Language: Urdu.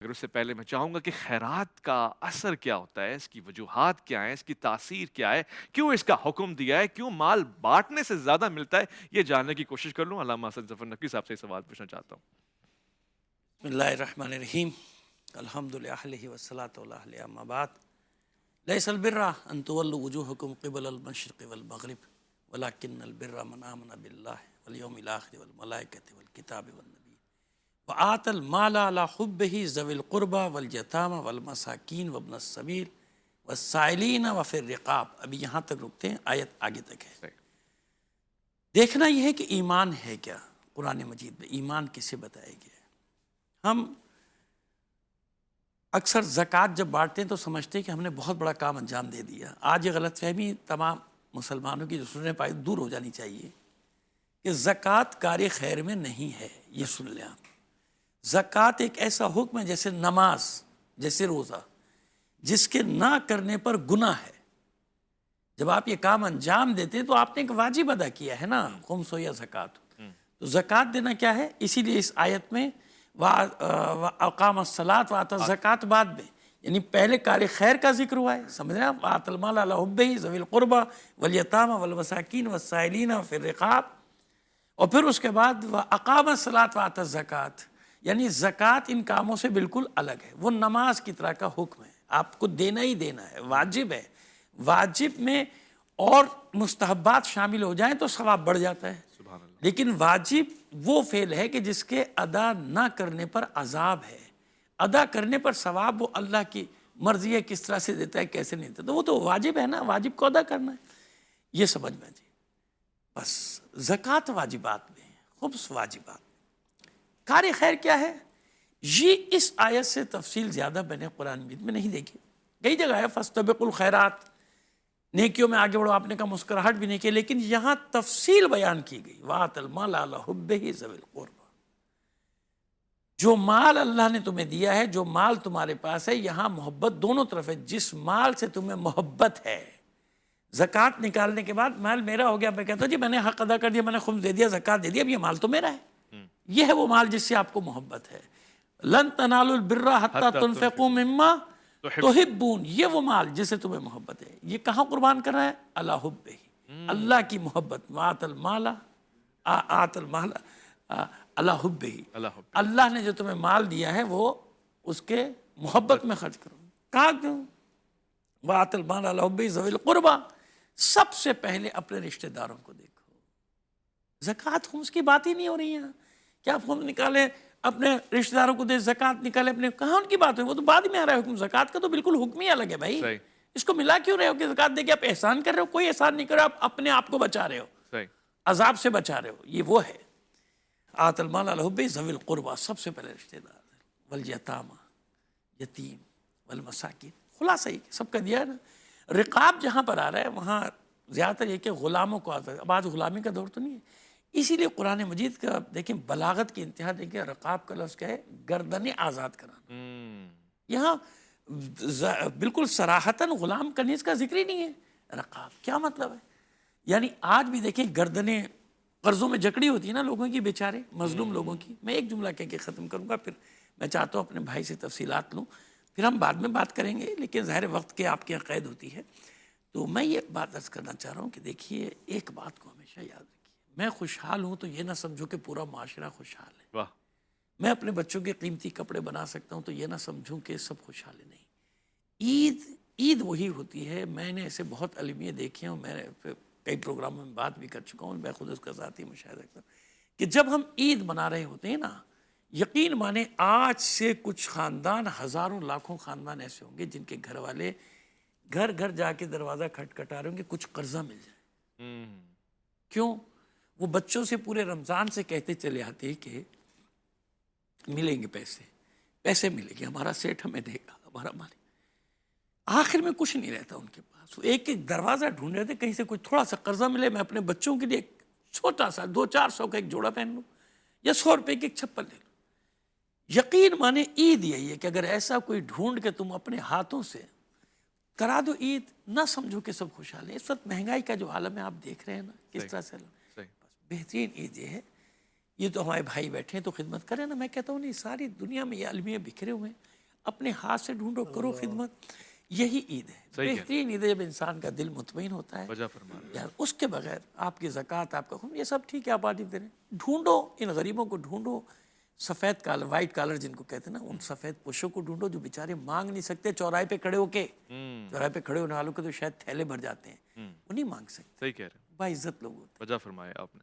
مگر اس سے پہلے میں چاہوں گا کہ خیرات کا اثر کیا ہوتا ہے، اس کی وجوہات کیا ہیں، اس کی تاثیر کیا ہے، کیوں اس کا حکم دیا ہے، کیوں مال بانٹنے سے زیادہ ملتا ہے، یہ جاننے کی کوشش کر لوں۔ علامہ حسن ظفر نقوی صاحب سے یہ سوال پوچھنا چاہتا ہوں۔ بسم اللہ الرحمن الرحیم الحمد للہ والصلاة علی اہلہ اما بعد لیس البر ان تولوا وجوہکم قبل المشرق والمغرب ولکن البر من آمن باللہ والیوم الآخر والملائکۃ والکتاب والنبی وآتى المال علی حبہ ذوی القربى والیتامى والمساکین وابن السبیل والسائلین وفی الرقاب۔ ابھی یہاں تک رکتے ہیں، آیت آگے تک ہے۔ صحیح۔ دیکھنا یہ ہے کہ ایمان ہے کیا۔ قرآن مجید میں ایمان کسے بتایا گیا ہے؟ ہم اکثر زکوٰۃ جب بانٹتے ہیں تو سمجھتے ہیں کہ ہم نے بہت بڑا کام انجام دے دیا۔ آج یہ غلط فہمی تمام مسلمانوں کی جو سننے پائی دور ہو جانی چاہیے کہ زکوٰۃ کار خیر میں نہیں ہے۔ یہ سن لیں آپ، زکوٰۃ ایک ایسا حکم ہے جیسے نماز، جیسے روزہ، جس کے نہ کرنے پر گناہ ہے۔ جب آپ یہ کام انجام دیتے ہیں تو آپ نے ایک واجب ادا کیا ہے نا، خمس ہو یا زکوٰۃ۔ تو زکوٰۃ دینا کیا ہے؟ اسی لیے اس آیت میں اقام الصلاۃ وآتى الزکوٰۃ بعد میں، یعنی پہلے کار خیر کا ذکر ہوا ہے، سمجھ رہے ہیں آپ؟ وآتى المال علی حبہ ذوی القربى والیتامى والمساکین والسائلین وفی الرقاب، اور پھر اس کے بعد اقام الصلاۃ وآتى الزکوٰۃ، یعنی زکوٰۃ ان کاموں سے بالکل الگ ہے، وہ نماز کی طرح کا حکم ہے، آپ کو دینا ہی دینا ہے، واجب ہے۔ واجب میں اور مستحبات شامل ہو جائیں تو ثواب بڑھ جاتا ہے، سبحان اللہ۔ لیکن واجب وہ فعل ہے کہ جس کے ادا نہ کرنے پر عذاب ہے، ادا کرنے پر ثواب وہ اللہ کی مرضی ہے، کس طرح سے دیتا ہے کیسے نہیں دیتا، تو وہ تو واجب ہے نا، واجب کو ادا کرنا ہے، یہ سمجھ میں جی۔ بس زکوٰۃ واجبات میں ہے، خمس واجبات۔ کار خیر کیا ہے؟ یہ اس آیت سے تفصیل زیادہ میں نے قرآن مجید میں نہیں دیکھی، کئی جگہ ہے فاستبقوا الخیرات، نیکیوں میں آگے بڑھو، آپ نے کہا مسکراہٹ بھی نہیں کی، لیکن یہاں تفصیل بیان کی گئی، وآتى المال علی حبہ ذوی القربى۔ جو مال اللہ نے تمہیں دیا ہے، جو مال تمہارے پاس ہے، یہاں محبت دونوں طرف ہے، جس مال سے تمہیں محبت ہے۔ زکوٰۃ نکالنے کے بعد مال میرا ہو گیا، میں کہتا ہوں جی میں نے حق ادا کر دیا، میں نے خمس دے دیا، زکوٰۃ دے دیا، اب یہ مال تو میرا ہے۔ یہ ہے وہ مال جس سے آپ کو محبت ہے۔ لن تنالوا البر حتی تنفقوا مما تحبون، یہ وہ مال جس سے تمہیں محبت ہے۔ یہ کہاں قربان کر رہا ہے؟ علی حبہ، اللہ کی محبت۔ وآتى المال آتى المال علی حبہ، اللہ اللہ نے جو تمہیں مال دیا ہے وہ اس کے محبت میں خرچ کرو۔ کہاں کیوں؟ وآتى المال علی حبہ ذوی القربى، سب سے پہلے اپنے رشتہ داروں کو دیکھو۔ زکوٰۃ خمس کی بات ہی نہیں ہو رہی ہے کہ آپ خمس نکالیں اپنے رشتہ داروں کو دے، زکوٰۃ نکالے اپنے، کہاں ان کی بات ہے؟ وہ تو بعد میں آ رہا ہے حکم، زکوٰۃ کا تو بالکل حکم ہی الگ ہے بھائی۔ صحیح اس کو ملا کیوں رہے ہو کہ زکوٰۃ دے کے آپ احسان کر رہے ہو؟ کوئی احسان نہیں کر رہے ہو، آپ اپنے آپ کو بچا رہے ہو، صحیح۔ عذاب سے بچا رہے ہو، یہ وہ ہے۔ آتى المال علی حبہ ذوی القربى، سب سے پہلے رشتہ دار، والیتامى، یتیم، والمساکین، خلاصہ یہ سب کا دیا ہے نا۔ رقاب جہاں پر آ رہا ہے وہاں زیادہ تر یہ کہ غلاموں کو آتا ہے، اب آج غلامی کا دور تو نہیں ہے، اسی لیے قرآن مجید کا دیکھیں بلاغت کی انتہا دیکھیں، رقاب کا لفظ کیا ہے؟ گردنیں آزاد کرانا۔ یہاں بالکل صراحتاً غلام کنیز کا ذکر ہی نہیں ہے۔ رقاب کیا مطلب ہے؟ یعنی آج بھی دیکھیں گردنیں قرضوں میں جکڑی ہوتی ہیں نا لوگوں کی، بیچارے مظلوم لوگوں کی۔ میں ایک جملہ کہہ کے ختم کروں گا، پھر میں چاہتا ہوں اپنے بھائی سے تفصیلات لوں، پھر ہم بعد میں بات کریں گے، لیکن ظاہر وقت کے آپ کی قید ہوتی ہے۔ تو میں یہ بات عرض کرنا چاہ رہا ہوں کہ دیکھیے ایک بات کو ہمیشہ یاد رکھیے، میں خوشحال ہوں تو یہ نہ سمجھو کہ پورا معاشرہ خوشحال ہے۔ واہ۔ میں اپنے بچوں کے قیمتی کپڑے بنا سکتا ہوں تو یہ نہ سمجھوں کہ سب خوشحال نہیں۔ عید وہی ہوتی ہے، میں نے ایسے بہت المیے دیکھے ہیں، میں کئی پروگراموں میں بات بھی کر چکا ہوں، میں خود اس کا ذاتی مشاہدہ کرتا ہوں کہ جب ہم عید منا رہے ہوتے ہیں نا، یقین مانیں آج سے کچھ خاندان، ہزاروں لاکھوں خاندان ایسے ہوں گے جن کے گھر والے گھر گھر جا کے دروازہ کھٹکھٹا رہے ہوں گے کچھ قرضہ مل جائے۔ کیوں؟ وہ بچوں سے پورے رمضان سے کہتے چلے آتے ہیں کہ ملیں گے پیسے، پیسے ملیں گے، ہمارا سیٹ ہمیں دے گا، ہمارا مالک۔ آخر میں کچھ نہیں رہتا ان کے پاس، وہ ایک ایک دروازہ ڈھونڈ رہے تھے کہیں سے کوئی تھوڑا سا قرضہ ملے، میں اپنے بچوں کے لیے ایک چھوٹا سا 200-400 کا ایک جوڑا پہن لوں، یا 100 روپے کی ایک چپل لے لوں۔ یقین مانے عید یہی ہے کہ اگر ایسا کوئی ڈھونڈ کے تم اپنے ہاتھوں سے کرا دو عید، نہ سمجھو کہ سب خوشحال ہیں۔ اس وقت مہنگائی کا جو عالم ہے آپ دیکھ رہے ہیں نا کس طرح سے، صحیح۔ بہترین عید یہ ہے، یہ تو ہمارے بھائی بیٹھے ہیں تو خدمت کریں نا، میں کہتا ہوں نہیں، ساری دنیا میں یہ المیے بکھرے ہوئے ہیں، اپنے ہاتھ سے ڈھونڈو، کرو خدمت. یہی عید ہے، صحیح کہہ رہے ہیں. بہترین عید ہے جب انسان کا دل مطمئن ہوتا ہے. وجہ فرما رہے ہیں. یار اس کے بغیر آپ کی زکوٰۃ، آپ کا خون، یہ سب ٹھیک ہے، آپ پارٹی دے رہے ہیں. ڈھونڈو ان غریبوں کو، ڈھونڈو سفید کالر، وائٹ کالر جن کو کہتے ہیں نا، ان سفید پوشوں کو ڈھونڈو جو بیچارے مانگ نہیں سکتے. چوراہے پہ کھڑے ہو کے، چوراہے پہ کھڑے ہونے والوں کے تو شاید تھیلے بھر جاتے ہیں، وہ نہیں مانگ سکتے. صحیح کہہ رہے ہیں. باعزت لوگ ہوتے ہیں. وجہ فرمایا آپ نے.